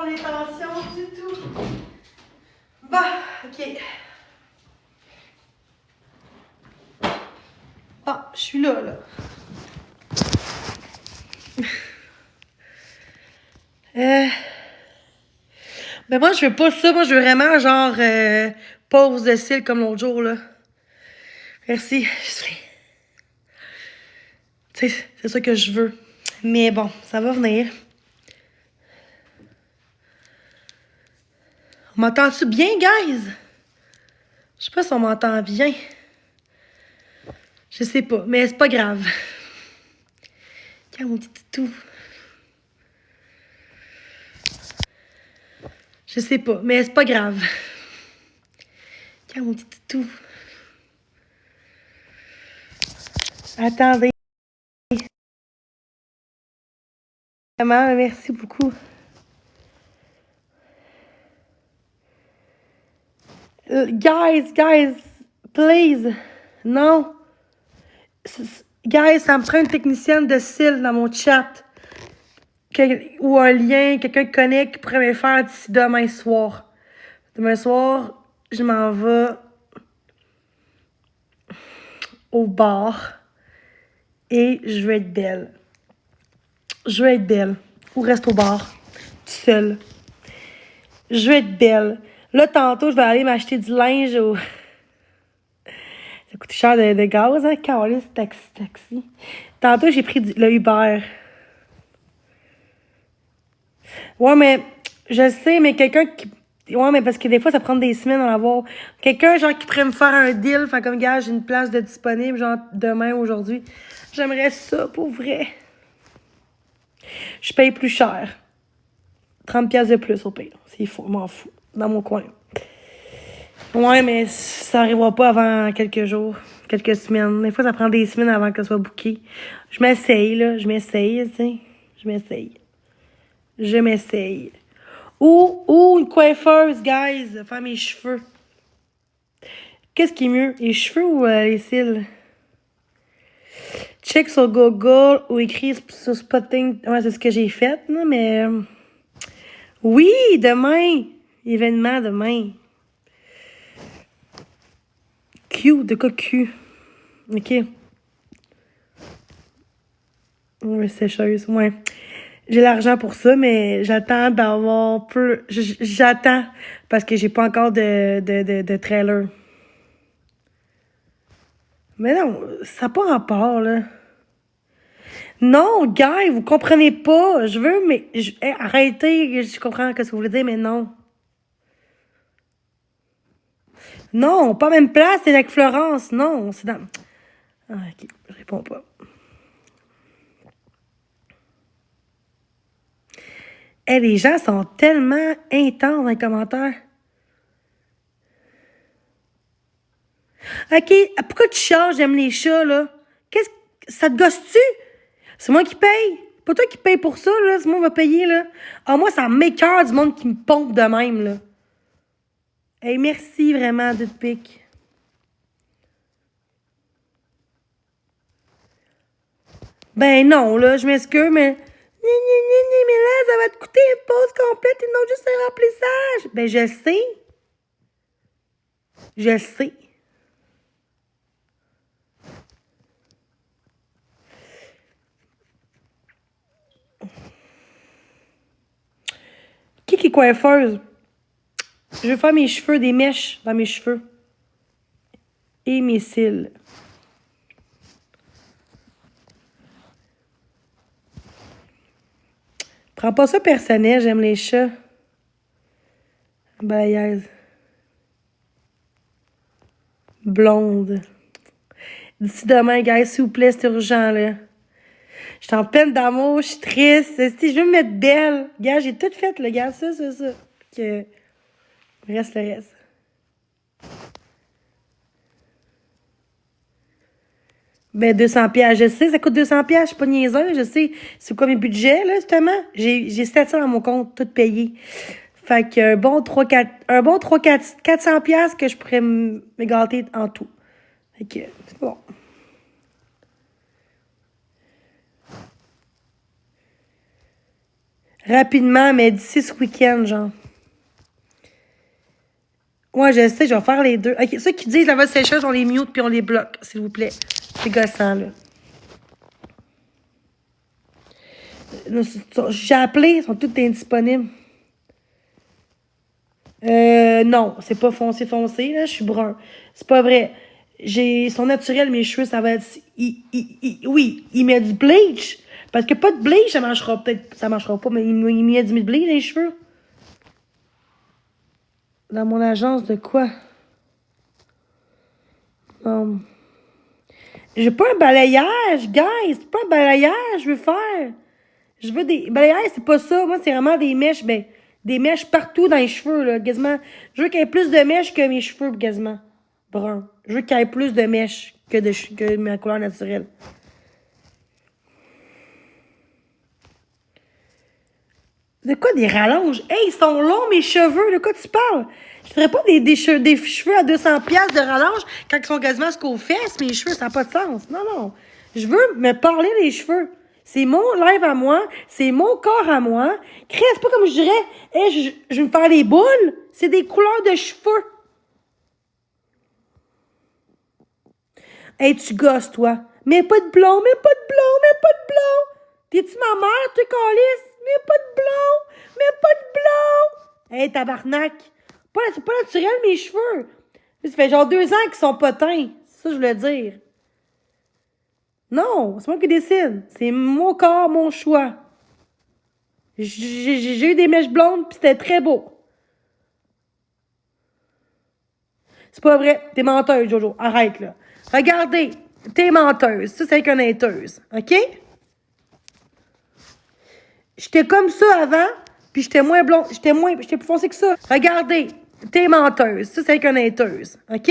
ton intention du tout. Bah, ok. Ah, je suis là. Mais moi, je veux pas ça. Moi, je veux vraiment, genre, pause de cils comme l'autre jour, là. Merci. Tu sais, c'est ça que je veux. Mais bon, ça va venir. On m'entend-tu bien, guys? Je sais pas si on m'entend bien. Je sais pas, mais c'est pas grave. Tiens, mon petit toutou. Je sais pas, mais c'est pas grave. Tiens, mon petit toutou. Attendez. Maman, merci beaucoup. Guys, please. Non. Guys, ça me prend une technicienne de cils dans mon chat. Ou un lien, quelqu'un qui connaît qui pourrait me faire d'ici demain soir. Demain soir, je m'en vais au bar et je veux être belle. Je veux être belle. Ou reste au bar, seule. Je veux être belle. Là, tantôt, je vais aller m'acheter du linge au... Ça coûte cher de gaz, hein, Caroline, taxi. Tantôt, j'ai pris le Uber. Ouais, mais je sais, mais quelqu'un qui... Ouais, mais parce que des fois, ça prend des semaines à avoir. Quelqu'un, genre, qui pourrait me faire un deal. Enfin, comme, gars, j'ai une place de disponible, genre, demain, aujourd'hui. J'aimerais ça, pour vrai. Je paye plus cher. 30$ de plus, au pire. C'est fou, je m'en fous. Dans mon coin. Ouais, mais ça arrivera pas avant quelques jours, quelques semaines. Des fois, ça prend des semaines avant que ça soit booké. Je m'essaye, là. Je m'essaye, tu sais. Je m'essaye. Ou une coiffeuse, guys, faire mes cheveux. Qu'est-ce qui est mieux, les cheveux ou les cils? Check sur Google ou écrit sur Spotting. Ouais, c'est ce que j'ai fait, là, mais... oui, demain! Événement demain. Q, de quoi Q? OK. Ouais, sécheuse, ouais. J'ai l'argent pour ça, mais j'attends d'avoir plus... J'attends parce que j'ai pas encore de trailer. Mais non, ça n'a pas rapport, là. Non, gars, vous comprenez pas. Je veux, mais... arrêtez, je comprends ce que vous voulez dire, mais non. Non, pas même place, c'est avec Florence. Non, c'est dans... Ah, OK, je réponds pas. Les gens sont tellement intenses dans les commentaires. OK, pourquoi tu changes, j'aime les chats, là? Qu'est-ce que... ça te gosse-tu? C'est moi qui paye. Pas toi qui paye pour ça, là. C'est moi qui va payer, là. Ah, moi, ça m'écoeure du monde qui me pompe de même, là. Hey, merci vraiment, Dudepic. Ben non, là, je m'excuse, mais... Mais là, ça va te coûter une pause complète et non juste un remplissage. Ben, je sais. Je sais. Qui est coiffeuse? Je veux faire mes cheveux, des mèches dans mes cheveux. Et mes cils. Prends pas ça personnel, j'aime les chats. Balayaise. Blonde. D'ici demain, gars, s'il vous plaît, c'est urgent, là. Je suis en peine d'amour, je suis triste. Si je veux me mettre belle. Gars, j'ai tout fait, le gars, ça. Que... reste le reste. Ben, 200$, je sais, ça coûte 200$, je suis pas niaiseuse, je sais. C'est quoi mes budgets, là, justement? J'ai 700 dans mon compte, tout payé. Fait que un bon 400$ que je pourrais me gâter en tout. Fait que, c'est bon. Rapidement, mais d'ici ce week-end, genre. Ouais, je sais, je vais faire les deux. OK, ceux qui disent la voix sécheuse, on les mute puis on les bloque, s'il vous plaît. C'est gossant, là. J'ai appelé, ils sont tous indisponibles. Non, c'est pas foncé, là, je suis brun. C'est pas vrai. J'ai son naturel, mes cheveux, ça va être. Oui, il met du bleach. Parce que pas de bleach, ça marchera peut-être. Ça marchera pas, mais il met du bleach dans les cheveux. Dans mon agence de quoi? J'ai pas un balayage, guys. C'est pas un balayage, je veux faire. Je veux des. Balayage, c'est pas ça. Moi, c'est vraiment des mèches, ben, des mèches partout dans les cheveux, là, quasiment. Je veux qu'il y ait plus de mèches que mes cheveux, quasiment. Brun. Je veux qu'il y ait plus de mèches que ma couleur naturelle. De quoi des rallonges? Hey, ils sont longs, mes cheveux. De quoi tu parles? Je ferais pas des cheveux à 200$ de rallonge quand ils sont quasiment jusqu'aux fesses, mes cheveux. Ça n'a pas de sens. Non, non. Je veux me parler des cheveux. C'est mon live à moi. C'est mon corps à moi. Chris, c'est pas comme je dirais, hey, je vais me faire des boules. C'est des couleurs de cheveux. Hey, tu gosses, toi. Mets pas de blond, mets pas de blond, mets pas de blond. T'es-tu ma mère, tu calice? Mets pas de blond, mets pas de blond. Hey, tabarnak. C'est pas naturel, mes cheveux. Ça fait genre 2 ans qu'ils sont pas teints. C'est ça que je voulais dire. Non, c'est moi qui décide. C'est mon corps, mon choix. J'ai eu des mèches blondes, puis c'était très beau. C'est pas vrai. T'es menteuse, Jojo. Arrête, là. Regardez. T'es menteuse. Ça, c'est qu'une hateuse. OK? J'étais comme ça avant, puis j'étais moins blonde. J'étais plus foncée que ça. Regardez. T'es menteuse. Ça, c'est qu'une hateuse. OK?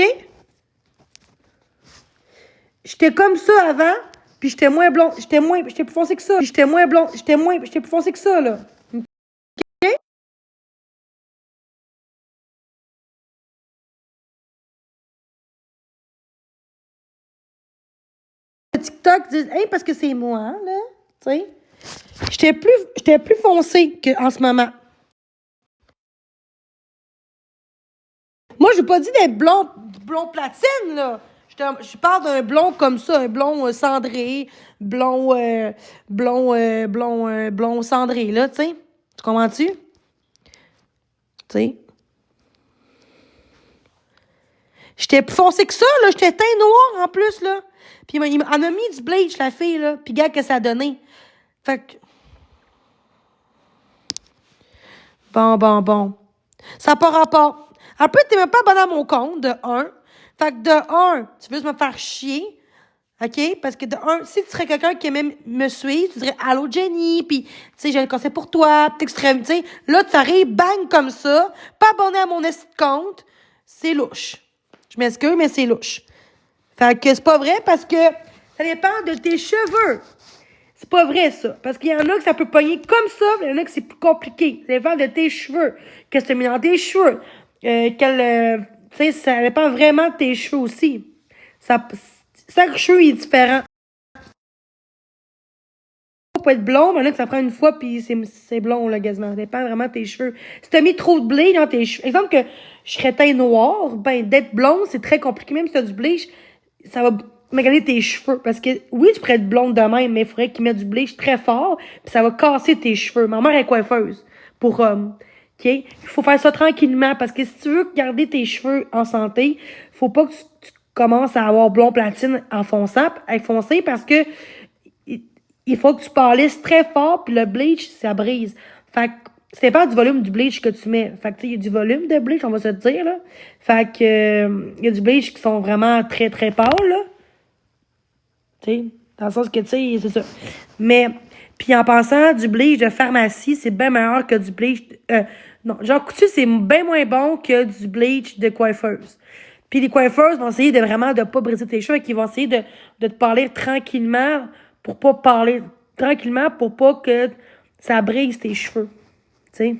J'étais comme ça avant, puis j'étais moins blonde. J'étais plus foncée que ça. Puis j'étais moins blonde. J'étais plus foncée que ça, là. OK? TikTok disent, hey, parce que c'est moi, là. Tu sais? J'étais plus foncée qu'en ce moment. Moi, j'ai pas dit d'être blond platine, là. Je parle d'un blond comme ça, un blond cendré, blond cendré, là, tu sais. Tu comprends-tu? Tu sais. J'étais plus foncé que ça, là. J'étais teint noir, en plus, là. Puis elle a mis du bleach, la fille, là. Puis regarde que ça a donné. Fait que... Bon. Ça n'a pas rapport. Après, t'es même pas abonné à mon compte, de un. Fait que de un, tu veux me faire chier. OK? Parce que de un, si tu serais quelqu'un qui aimait me suivre, tu dirais allô Jenny, puis tu sais, j'ai un conseil pour toi, puis tu sais, là, tu arrives, bang comme ça, pas abonné à mon compte, c'est louche. Je m'excuse, mais c'est louche. Fait que c'est pas vrai parce que ça dépend de tes cheveux. C'est pas vrai, ça. Parce qu'il y en a que ça peut pogner comme ça, mais il y en a que c'est plus compliqué. Ça dépend de tes cheveux. Qu'est-ce que tu mets dans tes cheveux? Tu sais, ça dépend vraiment de tes cheveux aussi. Chaque cheveu est différent. Ça peut être blond, mais il y en a que ça prend une fois, puis c'est blond, là, quasiment. Ça dépend vraiment de tes cheveux. Si tu as mis trop de bleach dans tes cheveux, exemple que je serais teint noir, ben, d'être blonde, c'est très compliqué. Même si tu as du bleach, ça va maganer tes cheveux. Parce que, oui, tu pourrais être blonde de même, mais il faudrait qu'ils mettent du bleach très fort, puis ça va casser tes cheveux. Ma mère est coiffeuse pour hommes. OK? Il faut faire ça tranquillement, parce que si tu veux garder tes cheveux en santé, faut pas que tu commences à avoir blond platine en fonçant, foncé, parce que il faut que tu palisses très fort, puis le bleach, ça brise. Fait que c'est pas du volume du bleach que tu mets. Fait que, tu sais, il y a du volume de bleach, on va se dire, là. Fait que, il y a du bleach qui sont vraiment très, très pâles, là. Tu sais, dans le sens que, tu sais, c'est ça. Mais, puis en passant, du bleach de pharmacie, c'est bien meilleur que du bleach... non, genre coutu, c'est bien moins bon que du bleach de coiffeuse. Puis les coiffeuses vont essayer de vraiment de pas briser tes cheveux et qu'ils vont essayer de te parler tranquillement pour pas parler tranquillement pour pas que ça brise tes cheveux. Tu sais.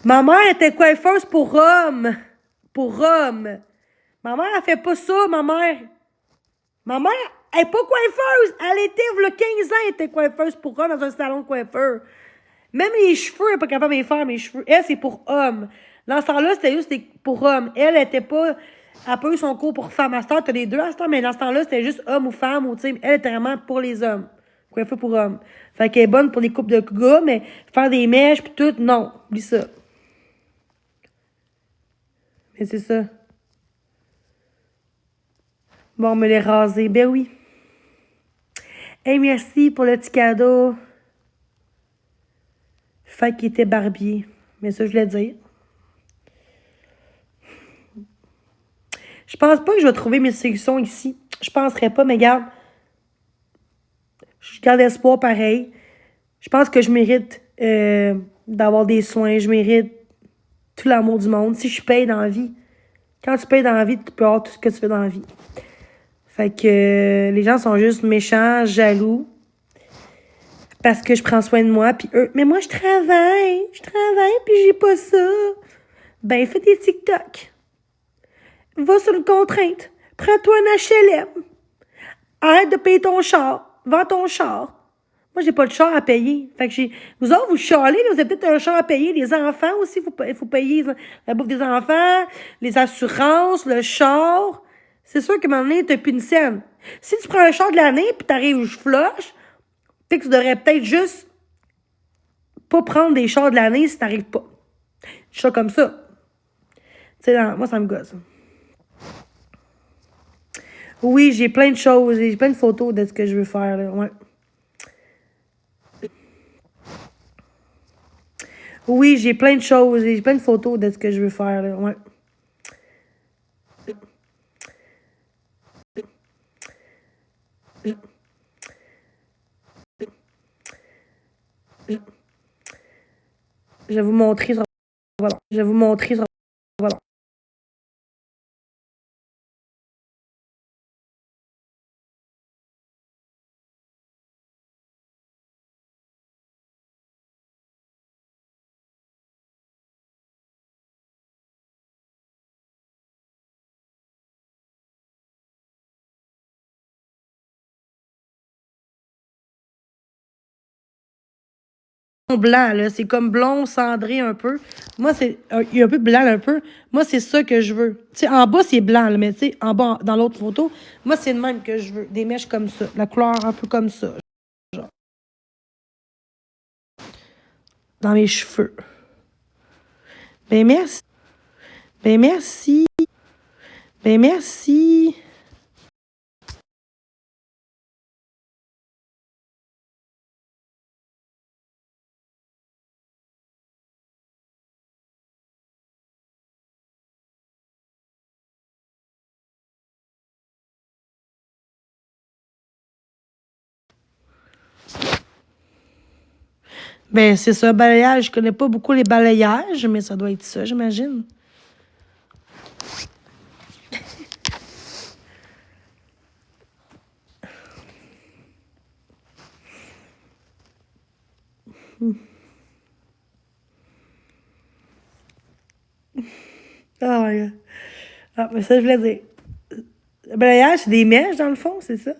Ma mère était coiffeuse pour hommes. Pour hommes. Ma mère, elle fait pas ça, ma mère. Ma mère, Elle n'est pas coiffeuse. Elle était, il y a 15 ans, elle était coiffeuse pour homme dans un salon de coiffeur. Même les cheveux, elle n'est pas capable de les faire, mes cheveux. Elle, c'est pour homme. Dans ce temps-là, c'était juste pour homme. Elle n'était pas... Elle n'a pas eu son cours pour femme. À ce temps, t'as les deux à ce temps, mais dans ce temps-là, c'était juste homme ou femme. Ou, elle était vraiment pour les hommes. Coiffeur pour hommes. Fait qu'elle est bonne pour les coupes de gars, mais faire des mèches pis tout, non. Oublie ça. Mais c'est ça. Bon, on me les raser. Ben oui. Hey, merci pour le petit cadeau. Fait qu'il était barbier. Mais ça, je voulais dire. Je pense pas que je vais trouver mes solutions ici. Je penserais pas, mais garde. Je garde espoir pareil. Je pense que je mérite d'avoir des soins. Je mérite tout l'amour du monde. Si je paye dans la vie. Quand tu payes dans la vie, tu peux avoir tout ce que tu veux dans la vie. Fait que les gens sont juste méchants, jaloux. Parce que je prends soin de moi, puis eux, mais moi, je travaille, puis j'ai pas ça. Ben, fais des TikTok. Va sur une contrainte. Prends-toi un HLM. Arrête de payer ton char. Vends ton char. Moi, j'ai pas de char à payer. Fait que vous autres, vous chialez, vous avez peut-être un char à payer. Les enfants aussi, il faut payer la bouffe des enfants, les assurances, le char. C'est sûr qu'à un moment donné, t'as plus une scène. Si tu prends un char de l'année, puis t'arrives, je flush, fait que tu devrais peut-être juste pas prendre des chars de l'année si t'arrives pas. Je suis comme ça. Tu sais, moi, ça me gosse. Oui, j'ai plein de choses. J'ai plein de photos de ce que je veux faire, là. Ouais. Oui, j'ai plein de choses. J'ai plein de photos de ce que je veux faire, là. Ouais. Je vais vous montrer sur... Voilà. Je vais vous montrer sur... Voilà. Blanc, là. C'est comme blond, cendré un peu. Moi, il y a un peu de blanc, là, un peu. Moi, c'est ça que je veux. Tu sais, en bas, c'est blanc, là, mais tu sais, en bas, dans l'autre photo, moi, c'est le même que je veux. Des mèches comme ça. La couleur un peu comme ça. Genre. Dans mes cheveux. Ben, merci. Ben, merci. Ben, merci. Ben, c'est ça, balayage. Je connais pas beaucoup les balayages, mais ça doit être ça, j'imagine. Ah, ouais. Ah, mais ça, je voulais dire. Le balayage, c'est des mèches, dans le fond, c'est ça?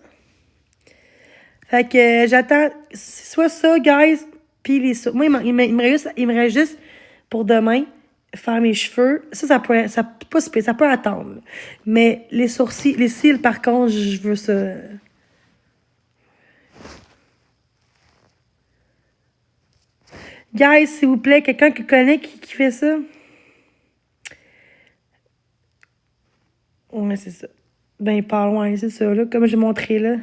Fait que j'attends soit ça, guys, puis les... Moi, il me reste juste pour demain faire mes cheveux. Ça peut attendre. Mais les sourcils, les cils, par contre, je veux ça. Guys, s'il vous plaît, quelqu'un qui connaît qui fait ça? Ouais, c'est ça. Ben, pas loin, c'est ça, là, comme j'ai montré, là.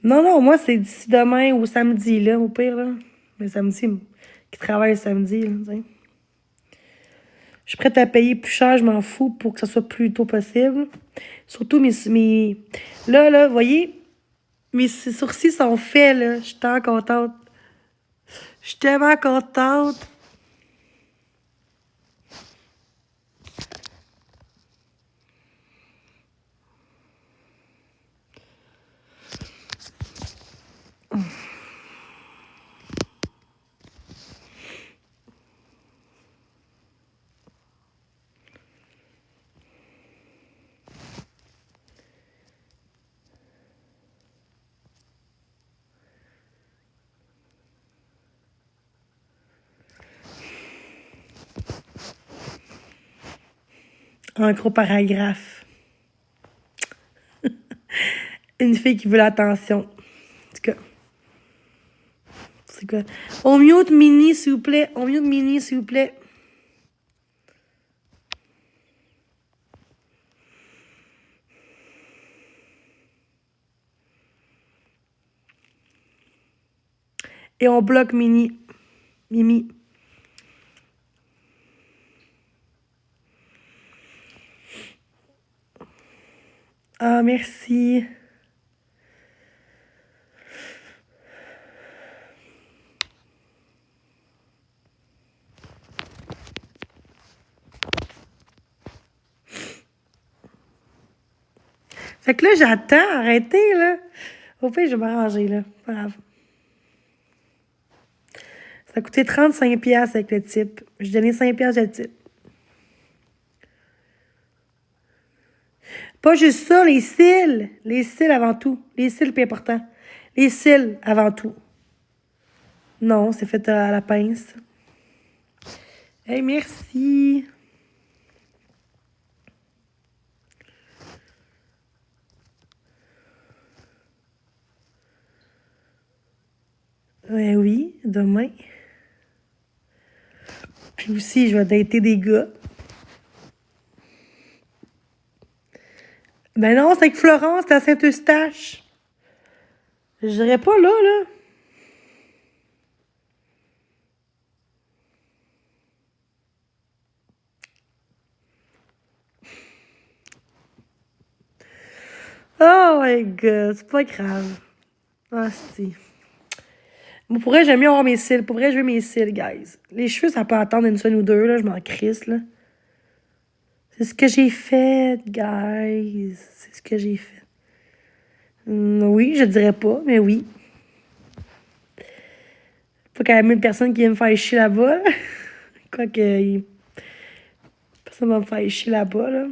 Non, non, moi, c'est d'ici demain ou samedi, là, au pire, là. Mais samedi, qui travaille samedi, là, tu sais. Je suis prête à payer plus cher, je m'en fous, pour que ça soit plus tôt possible. Surtout Là, vous voyez, mes sourcils sont faits, là. Je suis tellement contente. Je suis tellement contente. Un gros paragraphe. Une fille qui veut l'attention. En tout cas. C'est quoi? On mute Mini, s'il vous plaît. On mute Mini, s'il vous plaît. Et on bloque Mini. Mimi. Ah, merci. Fait que là, j'attends. Arrêtez, là. Au pire, je vais m'arranger, là. Pas grave. Ça a coûté 35$ avec le type. J'ai donné 5$ de type. Pas juste ça, les cils. Les cils avant tout. Les cils, plus important. Les cils avant tout. Non, c'est fait à la pince. Hey, merci. Ben oui, demain. Puis aussi, je vais dater des gars. Ben non, c'est avec Florence, c'est à Saint-Eustache. Je dirais pas là, là. Oh my god, c'est pas grave. Ah, si. Moi, pour vrai, j'aime mieux avoir mes cils. Pour vrai, je veux mes cils, guys. Les cheveux, ça peut attendre une semaine ou deux, là. Je m'en crisse, là. C'est ce que j'ai fait, guys. C'est ce que j'ai fait. Oui, je dirais pas, mais oui. Pas quand même une personne qui vient me faire chier là-bas, là. Quoique, personne va me faire chier là-bas, là.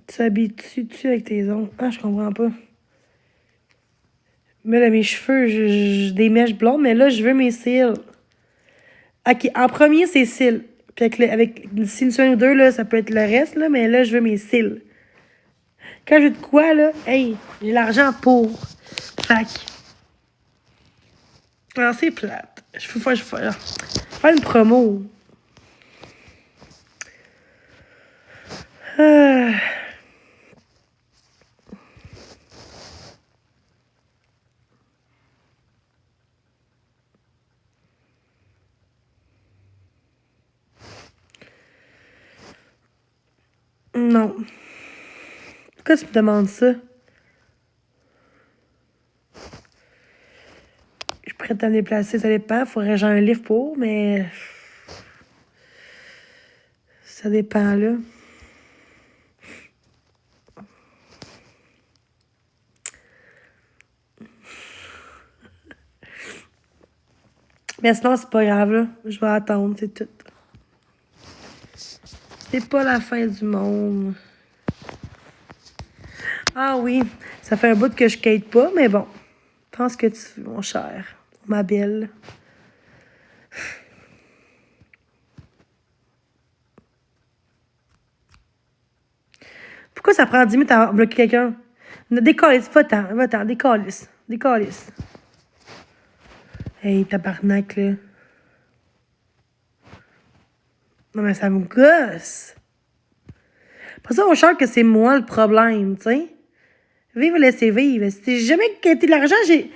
Tu t'habitues-tu avec tes ongles? Ah, je comprends pas. Mais là, mes cheveux, j'ai des mèches blondes, mais là, je veux mes cils. OK, en premier, c'est cils. Puis avec d'ici une semaine ou deux, là, ça peut être le reste, là, mais là, je veux mes cils. Quand je veux de quoi, là, hey, j'ai l'argent pour. Fac. Alors, c'est plate. Je peux faire une promo. Ah. Non. Pourquoi tu me demandes ça? Je suis prête à me déplacer, ça dépend. Faudrait que j'ai un livre pour, mais... Ça dépend, là. Mais sinon, c'est pas grave, là. Je vais attendre, c'est tout. C'est pas la fin du monde. Ah oui, ça fait un bout que je skate pas, mais bon. Pense que tu veux, mon cher, ma belle. Pourquoi ça prend 10 minutes à bloquer quelqu'un? Décalisse, va-t'en, décalisse. Décalisse. Hey, tabarnak, là. Non, mais ça me gosse. Pas ça, on cherche que c'est moi le problème, tu sais. Vivre, laisser vivre. Si j'ai jamais quitté de l'argent, j'ai...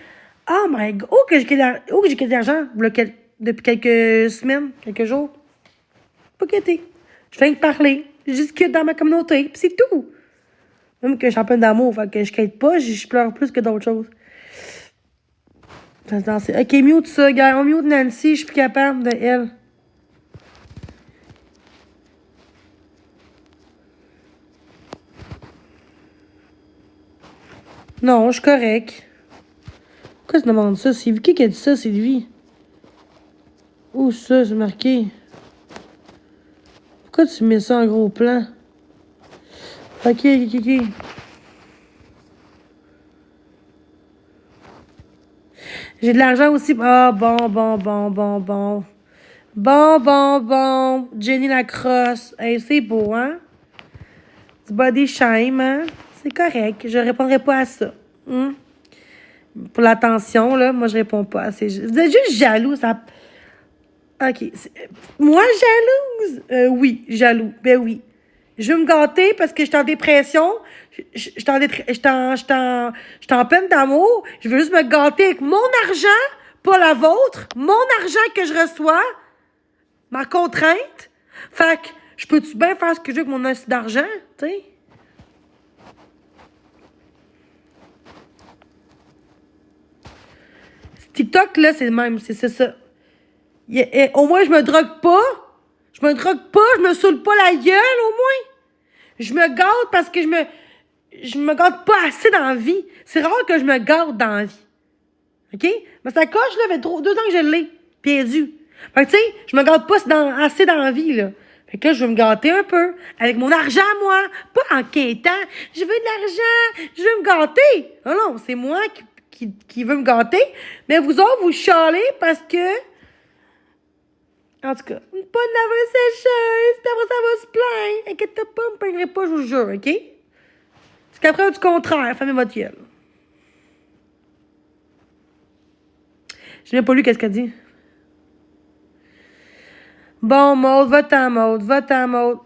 Oh my God! Où que j'ai quitté de l'argent? Depuis quelques semaines, quelques jours? Pas quitté. Je fais que parler. Je discute dans ma communauté, pis c'est tout. Même que je suis en peine d'amour, fait que je quitte pas, je pleure plus que d'autres choses. Ok, mute ça, gars. On mute Nancy, je suis plus capable de elle. Non, je suis correct. Pourquoi tu demandes ça? C'est qui a dit ça, c'est lui? Où ça, c'est marqué? Pourquoi tu mets ça en gros plan? Ok. J'ai de l'argent aussi. Ah, bon. Bon. Jenny Lacrosse. Hey, c'est beau, hein? Du body shame, hein? C'est correct. Je répondrai pas à ça. Hmm? Pour l'attention, là, moi, je réponds pas à ces... Vous êtes juste jaloux, ça... OK. Moi, jalouse? Oui, jaloux. Ben oui. Je veux me gâter parce que je suis en dépression. Je suis en peine d'amour. Je veux juste me gâter avec mon argent, pas la vôtre. Mon argent que je reçois. Ma contrainte. Fait que, je peux-tu bien faire ce que je veux avec mon assiette d'argent, tu sais? TikTok, là, c'est le même. C'est ça. Au moins, je me drogue pas. Je me saoule pas la gueule, au moins. Je me gâte parce que je me gâte pas assez dans la vie. C'est rare que je me gâte dans la vie. OK? Mais ça coche, là, fait 2 ans que je l'ai. Perdu. Fait que, tu sais, je me gâte pas assez dans la vie, là. Fait que là, je veux me gâter un peu. Avec mon argent, moi. Pas en quêtant. Je veux de l'argent. Je veux me gâter. Non, c'est moi qui veux me gâter. Mais vous autres, vous chialez parce que... En tout cas, pas de laver sécheuse. Puis après, ça va se plaindre. Inquiète pas, je me plaindrai pas, je vous jure, OK? Parce qu'après, du contraire, fermez votre gueule. Je n'ai pas lu qu'est-ce qu'elle dit. Bon, Maud, va-t'en, Maud.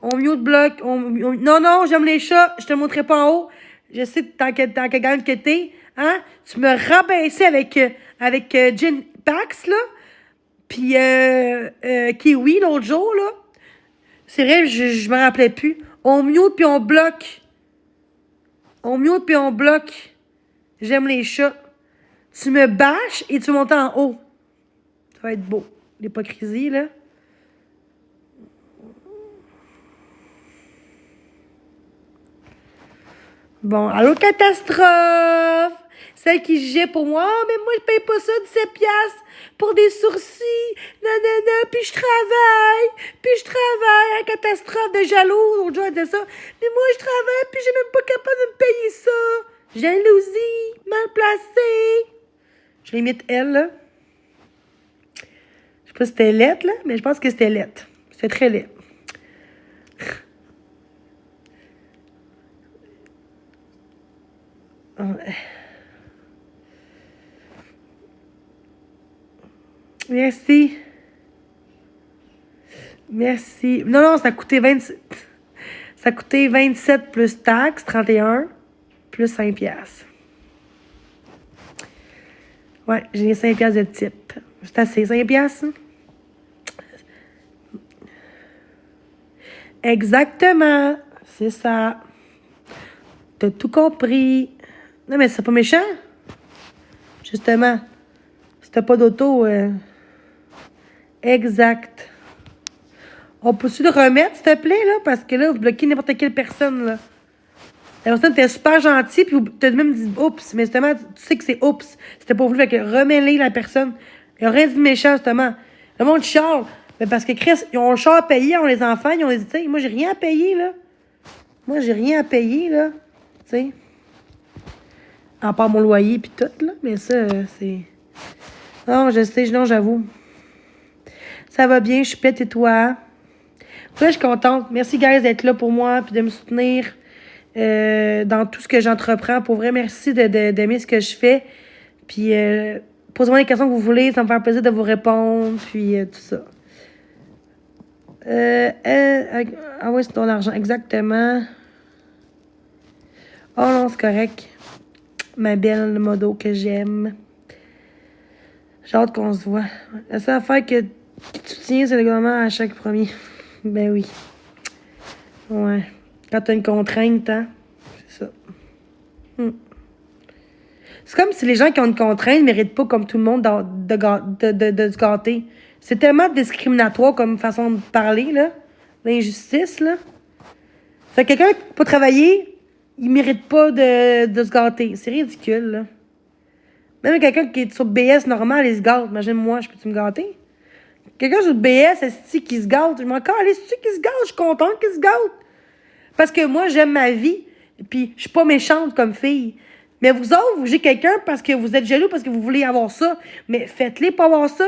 On mute bloc. Non, j'aime les chats. Je te montrerai pas en haut. Je sais tant que gagne que t'es. Hein? Tu me rabaissais avec Jen Pax, là. Puis Kiwi, l'autre jour, là. C'est vrai, je me rappelais plus. On mute puis on bloque. J'aime les chats. Tu me bâches et tu montes en haut. Ça va être beau. L'hypocrisie, là. Bon, allô, catastrophe! Celle qui jugeait pour moi, oh, mais moi, je paye pas ça, 17 piastres pour des sourcils, nanana, puis je travaille, hein, catastrophe de jaloux, l'autre jour, elle disait ça, mais moi, je travaille, puis j'ai même pas capable de me payer ça. Jalousie, mal placée. Je l'imite, elle, là. Je sais pas si c'était lettre, là, mais je pense que c'était lettre. C'était très laid. Merci. Non, ça a coûté 27. Ça a coûté 27 plus taxes, 31, plus 5 piastres. Ouais, j'ai 5 piastres de type. C'est assez, 5 piastres. Exactement. C'est ça. T'as tout compris. Non, mais c'est pas méchant. Justement. Si t'as pas d'auto, exact. On peut-tu le remettre, s'il te plaît, là? Parce que là, vous bloquez n'importe quelle personne, là. La personne était super gentille, puis t'as même dit oups. Mais justement, tu sais que c'est oups. C'était pas voulu. Fait que remets-les, la personne. Il n'y a rien de méchant, justement. Le monde chiale. Mais parce que Chris, ils ont un char à payer, on les enfants, ils ont dit, tu sais, moi, j'ai rien à payer, là. Tu sais. À part mon loyer, puis tout, là. Mais ça, c'est. Non, je sais, non, j'avoue. Ça va bien, je suis pète et toi. Ouais, je suis contente. Merci, guys, d'être là pour moi, puis de me soutenir dans tout ce que j'entreprends. Pour vrai, merci d'aimer ce que je fais. Puis, posez-moi les questions que vous voulez, ça me fait plaisir de vous répondre, puis tout ça. Ah ouais, c'est ton argent, exactement. Oh non, c'est correct. Ma belle modo que j'aime. J'ai hâte qu'on se voit. La seule affaire que tu tiens, c'est le gouvernement à chaque premier. Ben oui. Ouais. Quand t'as une contrainte, hein? C'est ça. C'est comme si les gens qui ont une contrainte ne méritent pas, comme tout le monde, de se gâter. C'est tellement discriminatoire comme façon de parler, là. L'injustice, là. Fait que quelqu'un qui peut travailler, il mérite pas de se gâter. C'est ridicule, là. Même quelqu'un qui est sur BS normal, il se gâte. Imagine-moi, je peux-tu me gâter? Quelqu'un sur BS, est-ce qui se gâte? Je m'en calisse, est-ce qui se gâte? Je suis contente qu'il se gâte. Parce que moi, j'aime ma vie. Puis, je suis pas méchante comme fille. Mais vous autres, vous jugez quelqu'un parce que vous êtes jaloux, parce que vous voulez avoir ça. Mais faites-les pour avoir ça.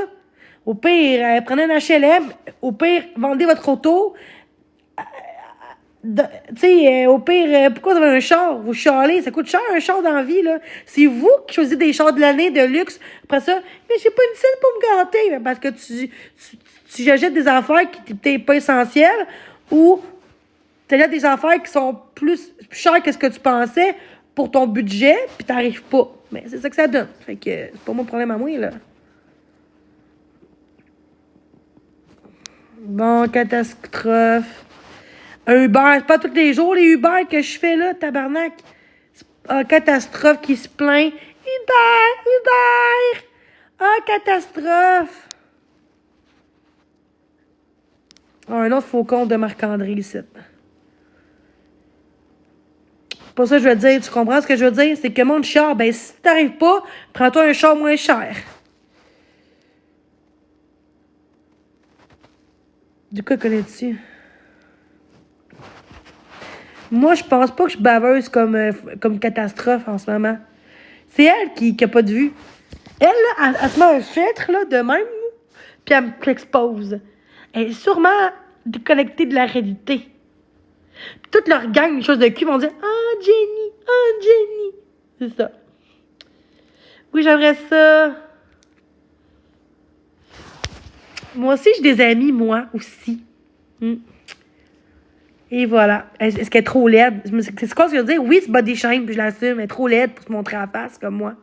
Au pire, prenez un HLM. Au pire, vendez votre auto. Tu sais, au pire, pourquoi vous avez un char? Vous chialez, ça coûte cher un char dans la vie, là. C'est vous qui choisissez des chars de l'année, de luxe. Après ça, mais j'ai pas une scène pour me gâter. Mais parce que tu achètes des affaires qui n'étaient pas essentielles ou tu achètes des affaires qui sont plus chères que ce que tu pensais pour ton budget, puis t'arrives pas. Mais c'est ça que ça donne. Fait que c'est pas mon problème à moi, là. Bon, catastrophe. Un Uber, c'est pas tous les jours les Uber que je fais là, tabarnak. Ah, catastrophe qui se plaint. Uber, Uber. Ah, catastrophe. Ah, un autre faucon de Marc-André ici. C'est pas ça que je veux dire. Tu comprends ce que je veux dire? C'est que mon char, ben si t'arrives pas, prends-toi un char moins cher. Du coup, connais-tu? Moi, je pense pas que je suis baveuse comme catastrophe en ce moment. C'est elle qui a pas de vue. Elle, là, elle se met un filtre, là, de même, puis elle m'expose. Elle est sûrement déconnectée de la réalité. Puis toute leur gang, les choses de cul, vont dire « Ah, Jenny! Ah, Jenny! » C'est ça. Oui, j'aimerais ça. Moi aussi, j'ai des amis, moi aussi. Et voilà. Est-ce qu'elle est trop laide? C'est quoi ce que je veux dire? Oui, c'est body shame, puis je l'assume. Elle est trop laide pour se montrer à face, comme moi.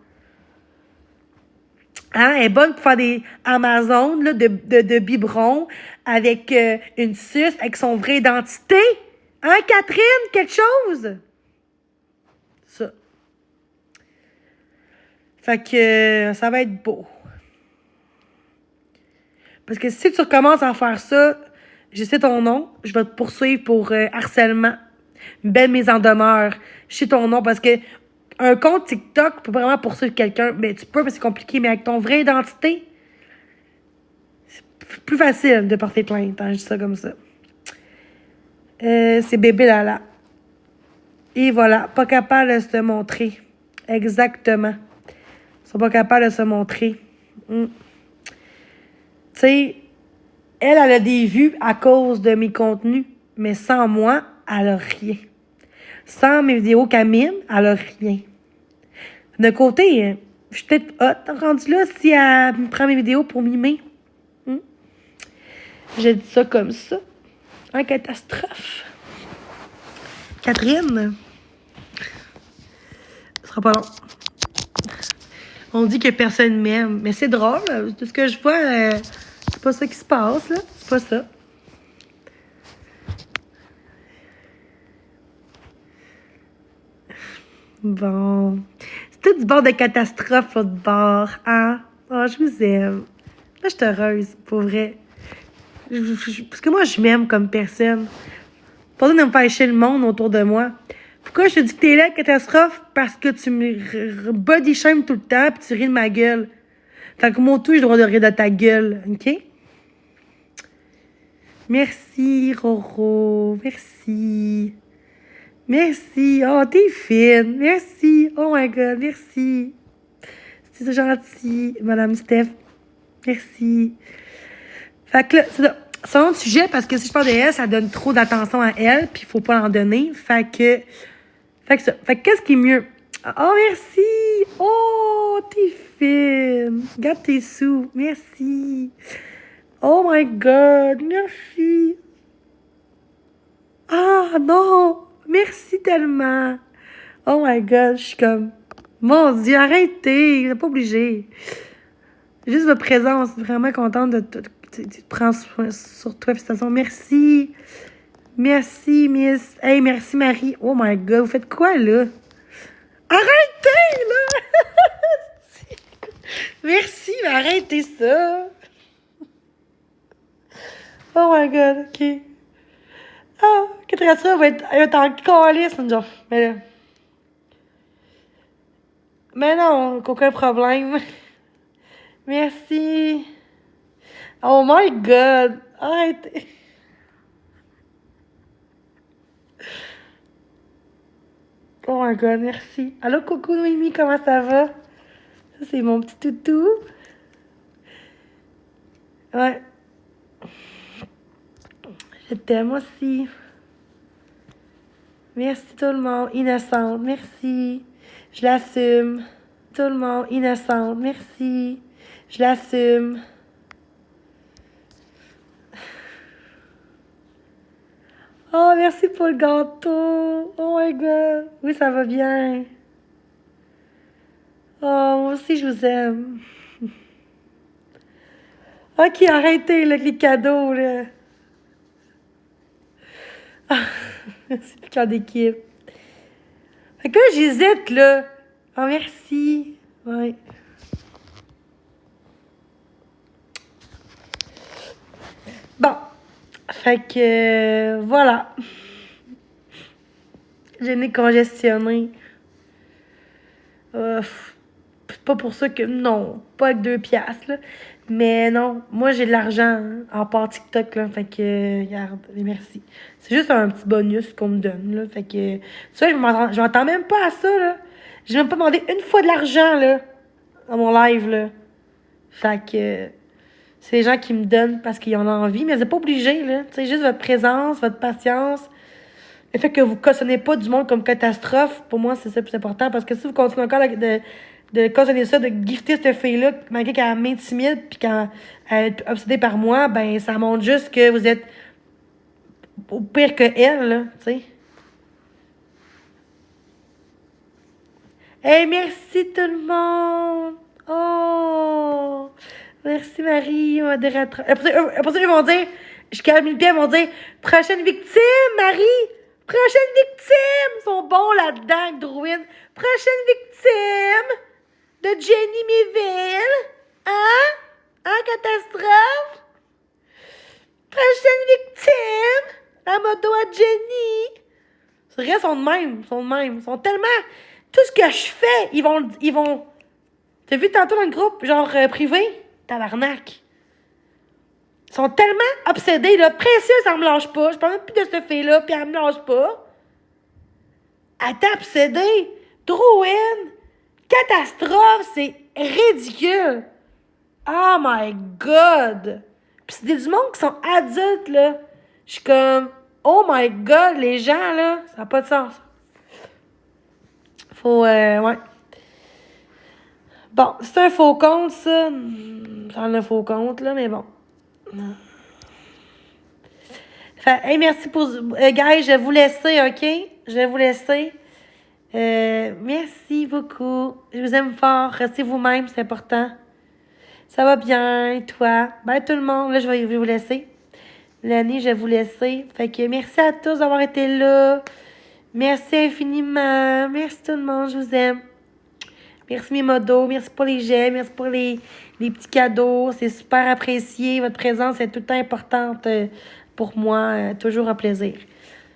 Hein? Elle est bonne pour faire des Amazon là, de biberons avec une suce, avec son vraie identité. Hein, Catherine? Quelque chose? Ça. Fait que ça va être beau. Parce que si tu recommences à faire ça, je sais ton nom, je vais te poursuivre pour harcèlement. Une belle mise en demeure. Je sais ton nom parce que un compte TikTok peut vraiment poursuivre quelqu'un. Mais tu peux, mais c'est compliqué. Mais avec ton vraie identité, c'est plus facile de porter plainte. Hein, je dis ça comme ça. C'est bébé Lala. Et voilà, pas capable de se montrer. Exactement. Ils sont pas capables de se montrer. Tu sais, elle a des vues à cause de mes contenus. Mais sans moi, elle a rien. Sans mes vidéos qu'elle mime, elle a rien. D'un côté, je suis peut-être hot rendu là si elle me prend mes vidéos pour mimer. J'ai dit ça comme ça. Un catastrophe. Catherine, ce sera pas long. On dit que personne m'aime. Mais c'est drôle. Tout ce que je vois, c'est pas ça qui se passe, là. C'est pas ça. Bon. C'est tout du bord de catastrophe, l'autre bord. Hein? Oh, je vous aime. Là, je suis heureuse, pour vrai. Parce que moi, je m'aime comme personne. Pas besoin de me faire chier le monde autour de moi. Pourquoi je te dis que t'es là, catastrophe? Parce que tu me body shame tout le temps pis tu ris de ma gueule. Fait que moi, tout, j'ai le droit de rire de ta gueule. OK? Merci, Roro. Merci. Merci. Oh, t'es fine. Merci. Oh my God, merci. C'est gentil, Madame Steph. Merci. Fait que là, c'est un autre sujet parce que si je parle de elle, ça donne trop d'attention à elle, puis il faut pas l'en donner. Fait que ça. Fait que qu'est-ce qui est mieux? Oh, merci! Oh, t'es fine! Garde tes sous. Merci! Oh my God! Merci! Ah, non! Merci tellement! Oh my God! Je suis comme... Mon Dieu, arrêtez! Vous n'êtes pas obligé. Juste votre présence. Vraiment contente de tu prends sur toi. Félicitations. Merci. Merci, Miss. Hey, merci, Marie. Oh my God, vous faites quoi, là? Arrêtez, là! Merci, mais arrêtez ça. Oh my God, OK. Ah, Catherine elle va être en calice, genre. Mais non, aucun problème. Merci. Oh my God, arrêtez. Oh my god, merci. Allô, coucou Noémie, comment ça va? Ça, c'est mon petit toutou. Ouais. Je t'aime aussi. Merci tout le monde. Innocente, merci. Je l'assume. Tout le monde, innocente, merci. Je l'assume. Oh, merci pour le gâteau. Oh my god. Oui, ça va bien. Oh, moi aussi, je vous aime. Ok, arrêtez, là, les cadeaux, là. C'est plus qu'en d'équipe. Fait que là, j'hésite, là. Oh, merci. Ouais. Bon. Fait que, voilà. J'ai le nez congestionné. C'est pas pour ça que... Non, pas avec 2 piastres, là. Mais non, moi, j'ai de l'argent hein, en part TikTok, là. Fait que, regarde, merci. C'est juste un petit bonus qu'on me donne, là. Fait que, tu vois, je m'entends même pas à ça, là. J'ai même pas demandé une fois de l'argent, là, dans mon live, là. Fait que, c'est les gens qui me donnent parce qu'ils en ont envie, mais c'est pas obligé, là. Tu sais, juste votre présence, votre patience. Le fait que vous cautionnez pas du monde comme catastrophe, pour moi, c'est ça le plus important. Parce que si vous continuez encore de cautionner ça, de gifter cette fille-là, malgré qu'elle m'intimide puis qu'elle est obsédée par moi, ben ça montre juste que vous êtes au pire que elle, là, tu sais. Hey, merci tout le monde! Oh! Merci Marie, modératrice. Après ça, ils vont dire, je calme le pied, ils vont dire, prochaine victime, Marie! Prochaine victime! Ils sont bons là-dedans, Druin. Prochaine victime de Jenny Méville. Hein? Hein, catastrophe? Prochaine victime! La moto à Jenny. C'est vrai, ils sont de même. Ils sont de même. Ils sont tellement... Tout ce que je fais, ils vont... T'as vu tantôt dans le groupe, genre privé? Tabarnak. Ils sont tellement obsédés, là. Précieuse, ça me lâche pas. Je parle même plus de cette fille-là, puis elle me lâche pas. Elle est obsédée. Drouin. Catastrophe. C'est ridicule. Oh my god. Puis c'est du monde qui sont adultes, là. Je suis comme, oh my god, les gens, là, ça n'a pas de sens. Faut, ouais. Bon, c'est un faux compte, ça. C'est un faux compte, là, mais bon. Fait, hey, merci pour... guys, je vais vous laisser, OK? Je vais vous laisser. Merci beaucoup. Je vous aime fort. Restez vous-même, c'est important. Ça va bien, et toi? Bye tout le monde. Là, je vais vous laisser. L'année, je vais vous laisser. Fait que merci à tous d'avoir été là. Merci infiniment. Merci tout le monde, je vous aime. Merci mes modos, merci pour les j'aime, merci pour les petits cadeaux. C'est super apprécié. Votre présence est tout le temps importante pour moi. Toujours un plaisir.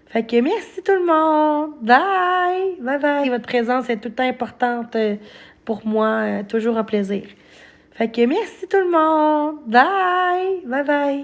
Fait que merci tout le monde. Bye! Bye bye. Votre présence est tout le temps importante pour moi. Toujours un plaisir. Fait que merci tout le monde. Bye! Bye bye.